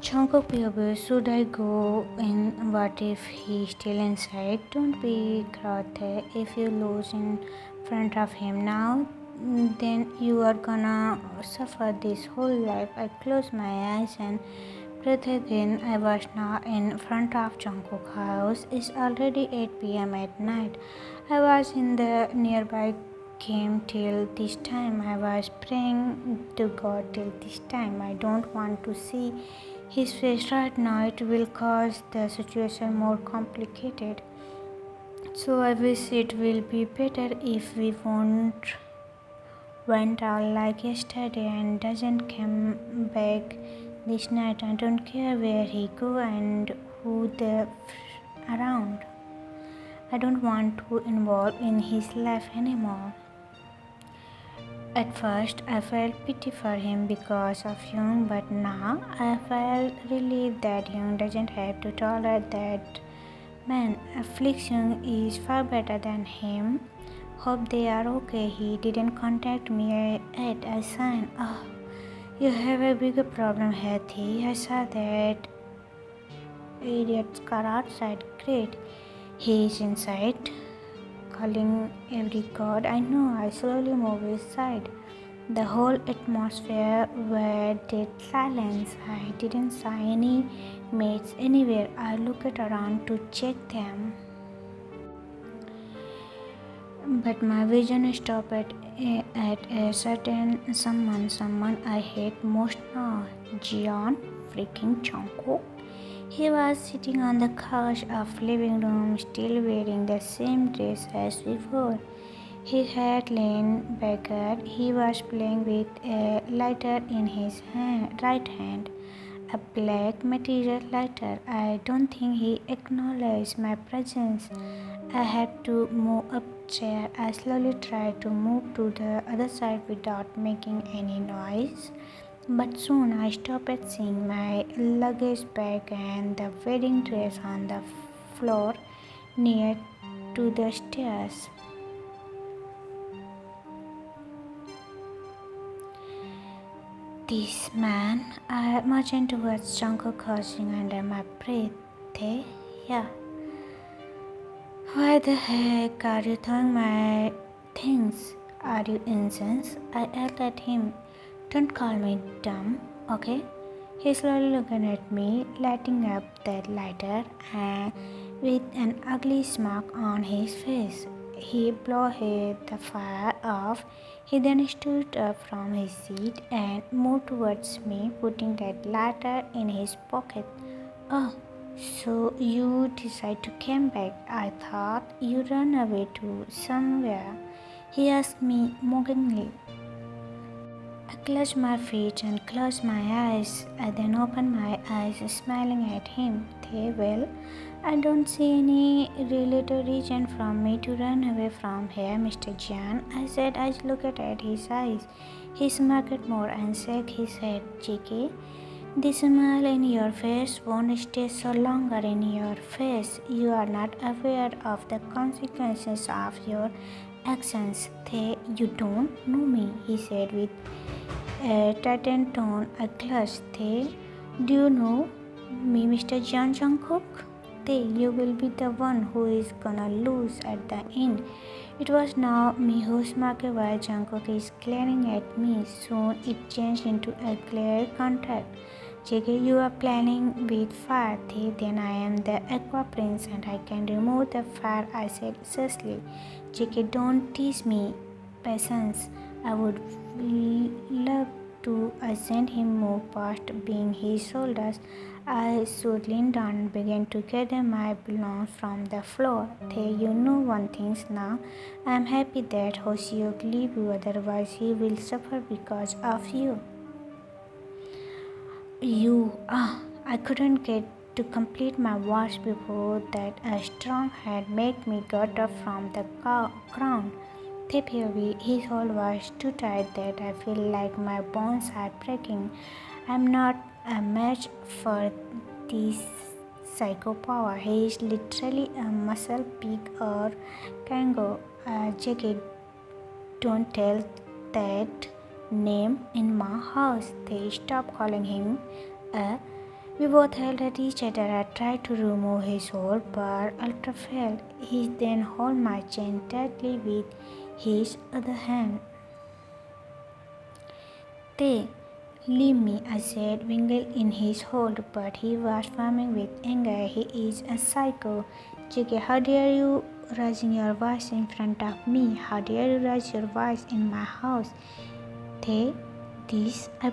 Jungkook POV, should I go in? What if he's still inside? Don't be crotty if you lose in front of him now. Then you are gonna suffer this whole life. I closed my eyes and breathed in. I was now in front of Jungkook's house. It's already 8 p.m. at night. I was in the nearby game till this time. I was praying to God till this time. I don't want to see his face right now. It will cause the situation more complicated. So I wish it will be better if we went out like yesterday and doesn't come back this night. I don't care where he go and who the around. I don't want to involve in his life anymore. At first, I felt pity for him because of Young, but now I felt relieved that Young doesn't have to tolerate that man. Affliction is far better than him. Hope they are okay. He didn't contact me yet. I signed. Oh, you have a bigger problem, Hattie. I saw that idiot's car outside. Great. He is inside, calling every god I know. I slowly moved his side. The whole atmosphere were dead silence. I didn't see any mates anywhere. I looked around to check them, but my vision stopped at a certain someone I hate most now, Jeon freaking Jungkook. He was sitting on the couch of living room, still wearing the same dress as before. His head leaned backward. He was playing with a lighter in his right hand, a black material lighter. I don't think he acknowledged my presence. I had to move up chair. I slowly tried to move to the other side without making any noise. But soon I stopped seeing my luggage bag and the wedding dress on the floor near to the stairs. This man, I motioned towards Jungkook crouching under my breath. Hey, yeah. Why the heck are you throwing my things? Are you insane? I yelled at him. Don't call me dumb, okay? He slowly looked at me, lighting up that lighter and with an ugly smirk on his face. He blew the fire off. He then stood up from his seat and moved towards me, putting that lighter in his pocket. Oh, so you decide to come back? I thought you ran away to somewhere. He asked me mockingly. I clutched my feet and closed my eyes. I then opened my eyes, smiling at him. Well, I don't see any related reason for me to run away from here, Mr. Jan. I said. I looked at his eyes. He smirked more and shook his head. JK, the smile in your face won't stay so longer in your face. You are not aware of the consequences of your actions. You don't know me, he said with a tightened tone. I clutched. Do you know me, Mr. John Jungkook? You will be the one who is gonna lose at the end. It was now me who smirked while Jungkook is glaring at me. Soon it changed into a glare contact. JK, you are playing with fire. Then I am the Aqua Prince and I can remove the fire, I said seriously. JK, don't tease me. Patience. I would love to. I sent him move past being his shoulders. I should lean down and began to gather my belongings from the floor. You know one thing now. I am happy that Hoseok leave you, otherwise he will suffer because of you. I couldn't get to complete my words before that a strong hand made me get up from the ground. His hold was too tight that I feel like my bones are breaking. I'm not a match for this psycho power. He is literally a muscle pig or kangaroo. JK, don't tell that name in my house. They stop calling him a We both held at each other. I tried to remove his hold, but Ultra failed. He then held my chin tightly with his other hand. They leave me, I said, wingled in his hold, but he was foaming with anger. He is a psycho. Jiggy, how dare you raising your voice in front of me? How dare you raise your voice in my house? They, this, I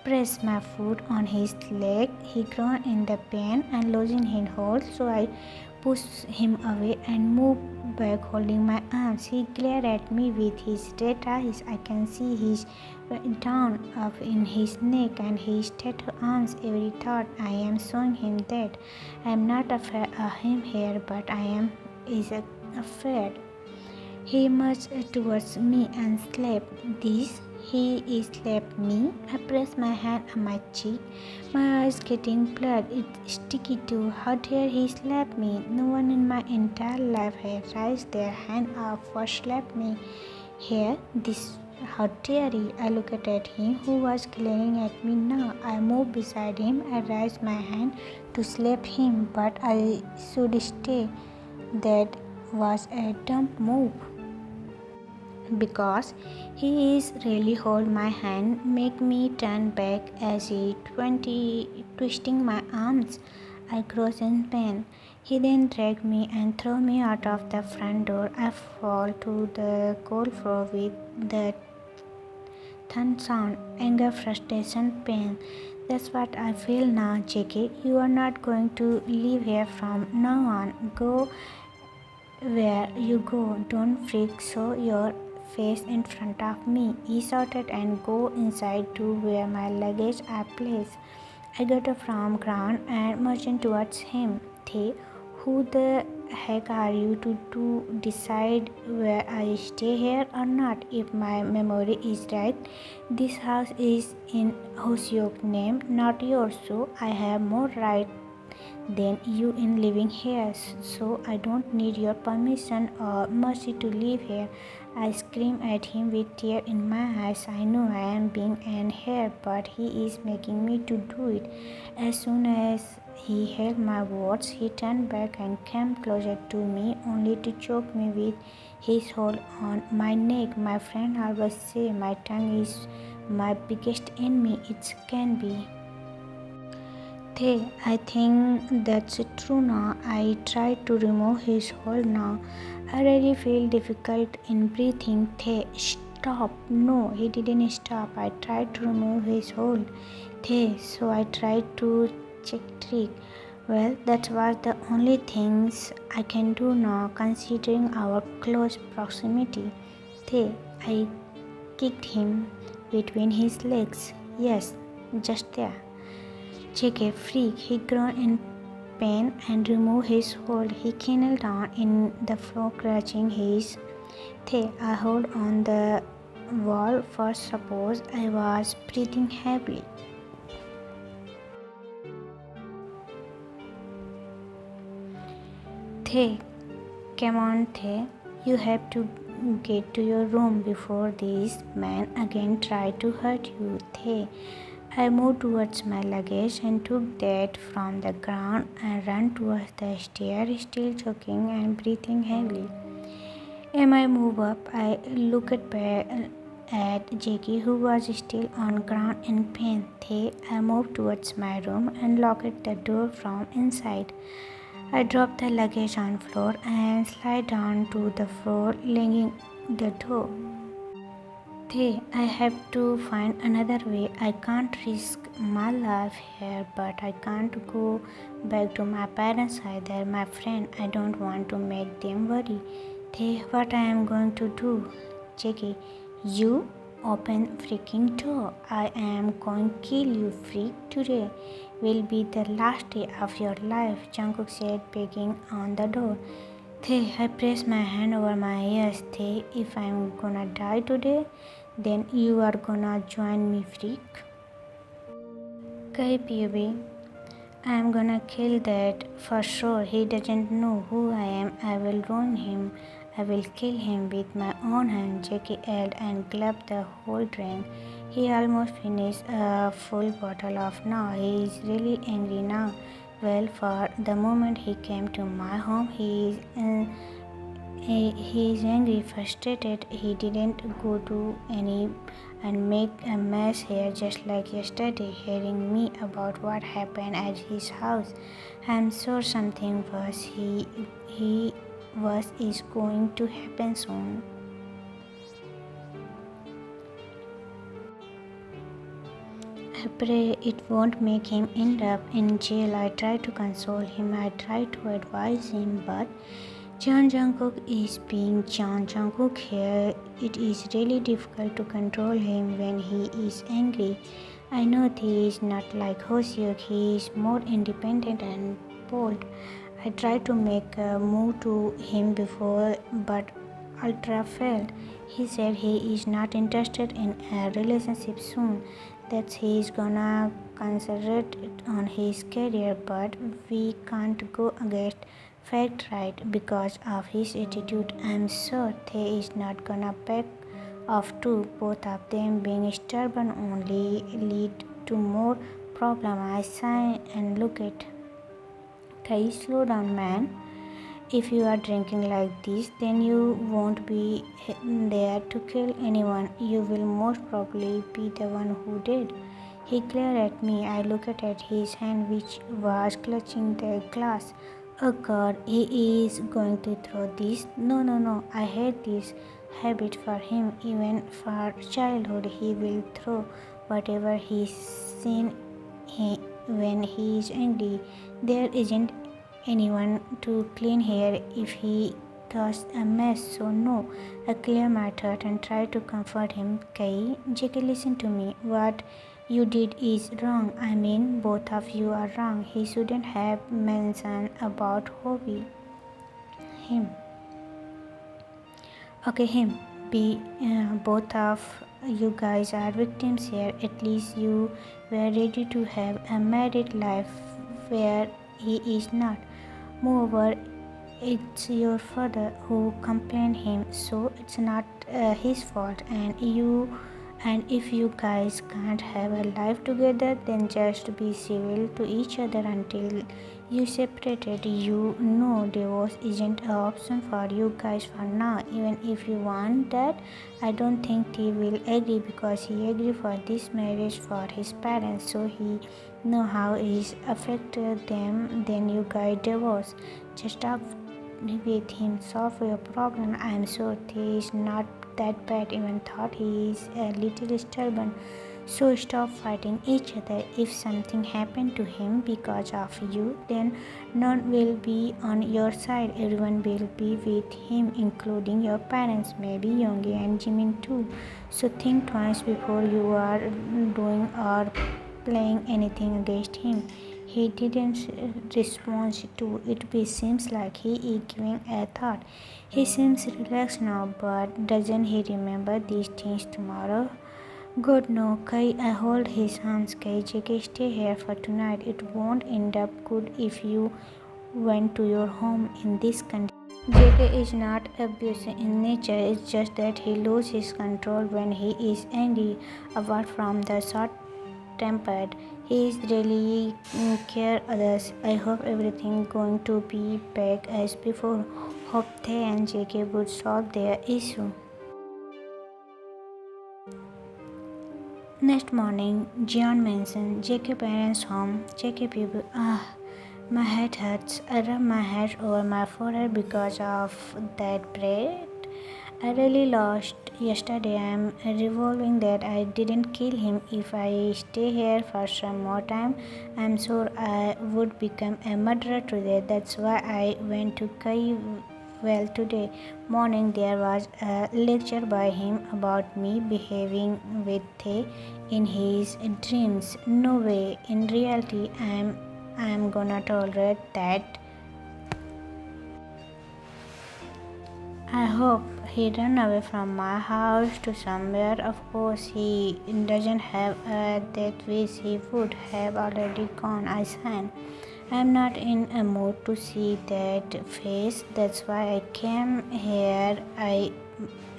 pressed my foot on his leg. He groaned in the pain and losing his hold, so I pushed him away and moved back holding my arms. He glared at me with his red eyes. I can see his down up in his neck and his tattoo arms. Every thought I am showing him that I am not afraid of him here, but I am afraid. He marched towards me and slapped this. He slapped me. I pressed my hand on my cheek. My eyes getting blood. It's sticky too. How dare he slap me? No one in my entire life had raised their hand up or slapped me. Here, this. How dare he? I looked at him, who was glaring at me now. I moved beside him. I raised my hand to slap him, but I should stay. That was a dumb move, because he is really hold my hand, make me turn back as he twisting my arms. I grows in pain. He then dragged me and threw me out of the front door. I fall to the cold floor with the thun sound, anger, frustration, pain. That's what I feel now, Jackie. You are not going to live here from now on. Go where you go. Don't freak show your face in front of me, he shouted, and go inside to where my luggage are placed. I got up from ground and marched towards him. They, who the heck are you to decide where I stay here or not? If my memory is right, this house is in Hoseok's name, not yours, so I have more right than you in living here, so I don't need your permission or mercy to live here. I screamed at him with tears in my eyes. I know I am being an here, but he is making me to do it. As soon as he heard my words, he turned back and came closer to me, only to choke me with his hold on my neck. My friend always say my tongue is my biggest enemy. It can be. I think that's true now. I tried to remove his hold now. I really feel difficult in breathing. Stop. No, he didn't stop. I tried to remove his hold. So I tried to check trick. Well, that was the only things I can do now, considering our close proximity. I kicked him between his legs. Yes, just there. Jake, freak, he groaned in pain and removed his hold. He knelt down in the floor, clutching his thigh. I held on the wall for suppose. I was breathing heavily. Come on, you have to get to your room before this man again try to hurt you. I moved towards my luggage and took that from the ground and ran towards the stairs, still choking and breathing heavily. As I moved up, I looked back at Jackie, who was still on ground in pain. I moved towards my room and locked the door from inside. I dropped the luggage on the floor and slid down to the floor, laying the door. I have to find another way. I can't risk my life here, but I can't go back to my parents either. My friend, I don't want to make them worry. What I am going to do? Jackie, you open freaking door. I am going to kill you, freak. Today will be the last day of your life, Jungkook said, begging on the door. I pressed my hand over my ears. If I'm gonna die today, then you are gonna join me, freak. Kai PUB, I'm gonna kill that for sure. He doesn't know who I am. I will ruin him. I will kill him with my own hand. Jackie yelled and gulped the whole drink. He almost finished a full bottle of now. He is really angry now. Well, for the moment he came to my home, he is angry, frustrated. He didn't go to any and make a mess here just like yesterday, hearing me about what happened at his house. I'm sure something worse he was is going to happen soon. I pray it won't make him end up in jail. I try to console him. I try to advise him, but John Jungkook is being John Jungkook here. It is really difficult to control him when he is angry. I know he is not like Hoseok. He is more independent and bold. I tried to make a move to him before, but Ultra failed. He said he is not interested in a relationship soon, that he is gonna concentrate on his career, but we can't go against fact, right? Because of his attitude, I'm sure he is not gonna back off too. Both of them being stubborn only lead to more problem. I sigh and look at Kai. Slow down, man. If you are drinking like this, then you won't be there to kill anyone. You will most probably be the one who did. He glared at me. I looked at his hand, which was clutching the glass. Oh God, he is going to throw this. No, no, no. I hate this habit for him. Even for childhood, he will throw whatever he's seen when he is angry. There isn't anyone to clean here if he caused a mess. So no, I clear my throat and try to comfort him. Kai, JK, listen to me. What you did is wrong. I mean, both of you are wrong. He shouldn't have mentioned about hobby. Him. Okay, him. Both of you guys are victims here. At least you were ready to have a married life where he is not. Moreover, it's your father who complained him, so it's not his fault. And if you guys can't have a life together, then just be civil to each other until you separated. You know divorce isn't an option for you guys for now. Even if you want that, I don't think he will agree because he agreed for this marriage for his parents, so he know how it affected them. Then you guys divorce. Just talk with him, solve your problem. I am sure he is not that bad. Even thought he is a little stubborn. So stop fighting each other. If something happened to him because of you, then none will be on your side. Everyone will be with him, including your parents, maybe Yonggi and Jimin too. So think twice before you are doing or playing anything against him. He didn't respond to it. It seems like he is giving a thought. He seems relaxed now, but doesn't he remember these things tomorrow? God no, Kai. I hold his hands. Kai, JK, stay here for tonight. It won't end up good if you went to your home in this condition. JK is not abusive in nature. It's just that he loses his control when he is angry. Apart from the short tempered, he is really care others. I hope everything going to be back as before. Hope they and JK would solve their issue. Next morning, John mentioned JK parents' home. JK people, my head hurts. I rub my head over my forehead because of that bread. I really lost yesterday. I'm revolving that I didn't kill him. If I stay here for some more time, I'm sure I would become a murderer today. That's why I went to Kai. Well, today morning there was a lecture by him about me behaving with Thay in his dreams. No way. In reality, I'm gonna tolerate that. I hope he ran away from my house to somewhere. Of course, he doesn't have that wish. He would have already gone. I sang. I'm not in a mood to see that face. That's why I came here.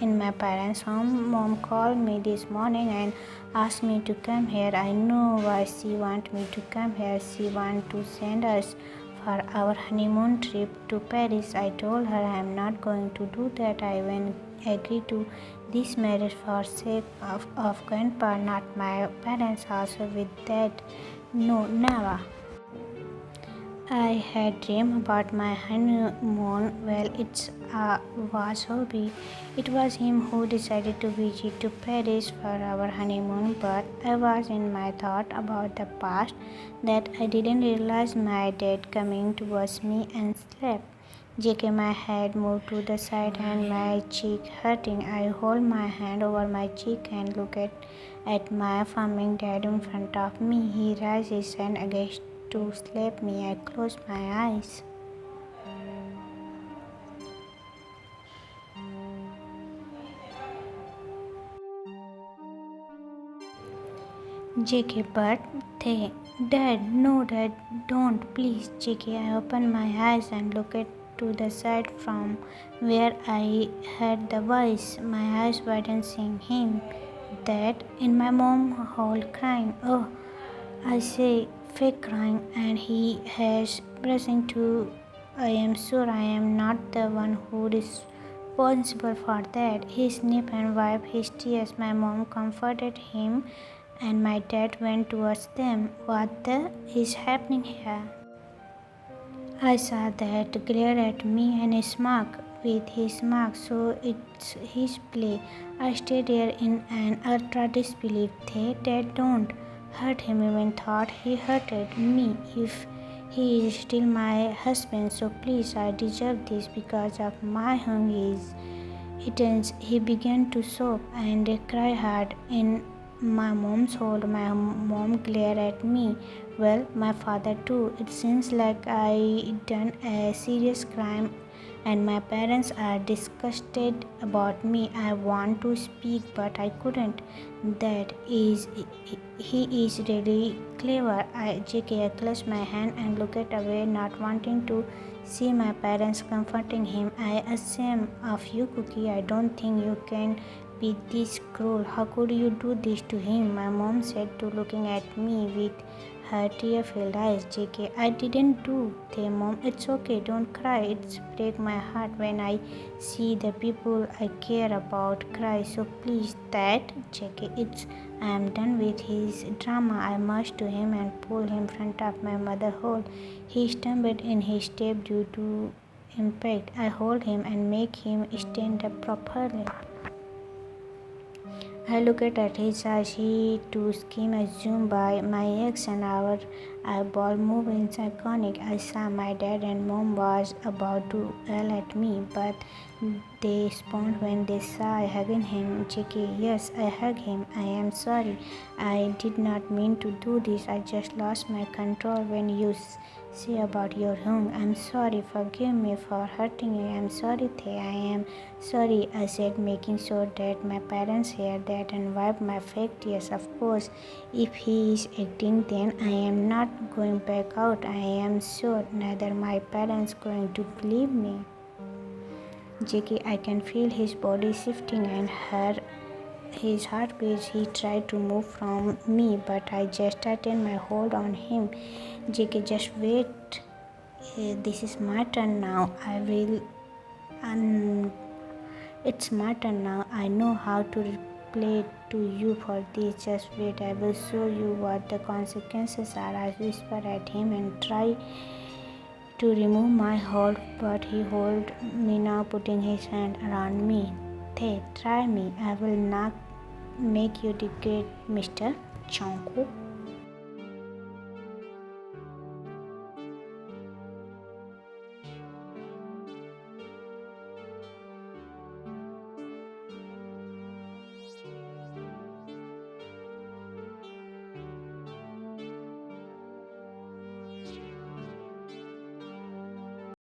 In my parents' home. Mom called me this morning and asked me to come here. I know why she want me to come here. She want to send us for our honeymoon trip to Paris. I told her I am not going to do that. I will agree to this marriage for sake of grandpa, not my parents. Also with that, no, never. I had dreamed about my honeymoon. Well, it was hobby. It was him who decided to visit to Paris for our honeymoon, but I was in my thought about the past that I didn't realize my dad coming towards me and slept. JK, my head moved to the side and my cheek hurting. I hold my hand over my cheek and look at my farming dad in front of me. He raised his hand against to slap me. I closed my eyes. JK, but Dad, no, Dad, don't, please. JK, I opened my eyes and looked to the side from where I heard the voice. My eyes widened, seeing him. Dad, in my mom hall crying. Oh, I say, fake crying, and he has pressing to. I am sure I am not the one who is responsible for that. He sniffed and wiped his tears. My mom comforted him, and my dad went towards them. What the is happening here? I saw that glare at me and smirk with his mark, so it's his play. I stayed there in an ultra disbelief. Dad, don't hurt him. Even thought he hurted me. If he is still my husband, so please, I deserve this because of my hung is. He began to sob and cry hard in my mom's hold. My mom glared at me. Well, my father too. It seems like I done a serious crime and my parents are disgusted about me. I want to speak but I couldn't. That is he is really clever. I closed my hand and looked away, not wanting to see my parents comforting him. I ashamed of you, Cookie. I don't think you can be this cruel. How could you do this to him? My mom said to looking at me with her tear-filled eyes. JK, I didn't do that, Mom. It's okay, don't cry. It's break my heart when I see the people I care about cry. So please, that JK, I am done with his drama. I marched to him and pulled him in front of my mother hold. He stumbled in his step due to impact. I hold him and make him stand up properly. I looked at his eyes. He too scheme assumed by my ex and our eyeball move in iconic. I saw my dad and mom was about to yell at me, but they spawned when they saw I hugging him. JK, yes, I hug him. I am sorry. I did not mean to do this. I just lost my control when you say about your home. I'm sorry. Forgive me for hurting you. I'm sorry, Thay. I am sorry, I said, making sure that my parents heard that and wiped my fake tears. Of course, if he is acting, then I am not going back out. I am sure neither my parents going to believe me. JK, I can feel his body shifting and his heartbeat. He tried to move from me, but I just tightened my hold on him. JK, just wait. This is my turn now. I will. It's my turn now. I know how to reply to you for this. Just wait. I will show you what the consequences are. I whispered at him and tried to remove my hold, but he held me now, putting his hand around me. Hey, try me. I will not make you regret, Mr. Chonko.